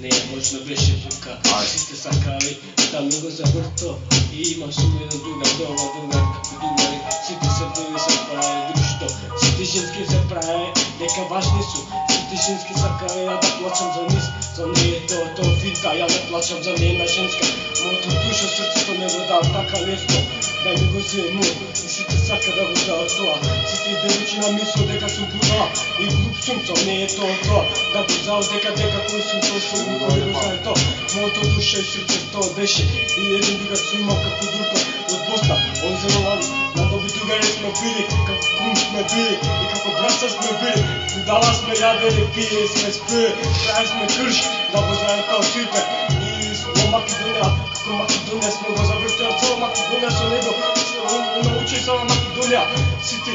Не, можно беше тука. Сите сакали да ми го заврто. И имам суме на друга дома, другар како дугари. Сите се били се прави друшто. Сите женски се прави дека важни су. Сите женски сакали да плачам за низ. За неја тоа финта, ја не плачам за неја женска. Моето душа, срцето не го дам така лесно. Да ми го зему и сите сака да го дава тоа. Сите девојчина мисло дека сум будала и глуп сум, со не е тоа. Да го знал дека кој сум, тој сум и кој го знае тоа. Моето душа и срце тоа беше и еден другар сум имал како Дурко од Босна. Он зелован, на доби другари сме били, како кум сме били и како браца сме били. Дала сме јадене, пие сме спие, крај сме крш, да го знае тоа сите. И во Македонија, како Македонија сме го завртели цела Македонија со него. Научи се на Македонија, сите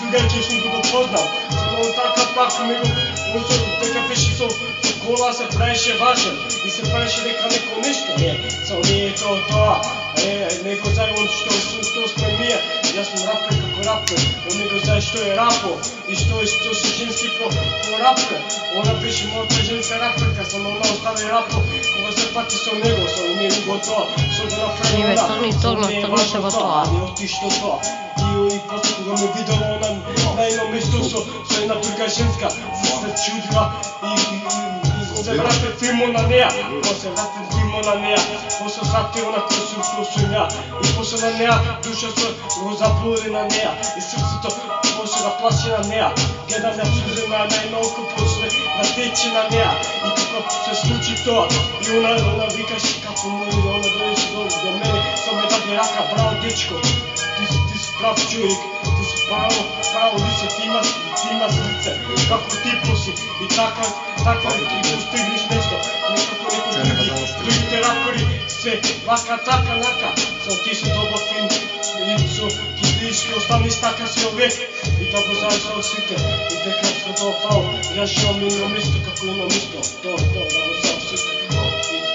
другари сум го познал. Но така пак него, дека беше со кола се правеше важен и се правеше дека неко нешто е. Со не е тоа. Него знае он што сме ние. Јас сум рапер како рапер, он него знае што е рапо и што се женски по рапер. Она беше мојата женска раперка, само она остави рапо кога се пати со него, со него тоа, што го направи она. се во тоа. Не отишто тоа. И после кога ме видела она на едно место со една друга женска, се чудила и се врате филмо на неја. После врате филмо на неја, после сати она кој сум ја. И после на неја душа се го заблуди на неја и срцето после да плаче на неја. Гледам ја сузе на едно око после да тече на неја. И како се случи тоа и она викаше како му и она дојдеше до мене со метаде рака, браво дечко. Ти си прав човек, ти си право лице, ти имаш лице, како ти поси и така ти постигнеш нешто, како некои другите рапери се вака така нака, со ти си добар фин и со ти си останеш така си овек и да го знаеш со сите и дека со тоа фал, ја живам едно место како едно место, тоа да го знаеш сите.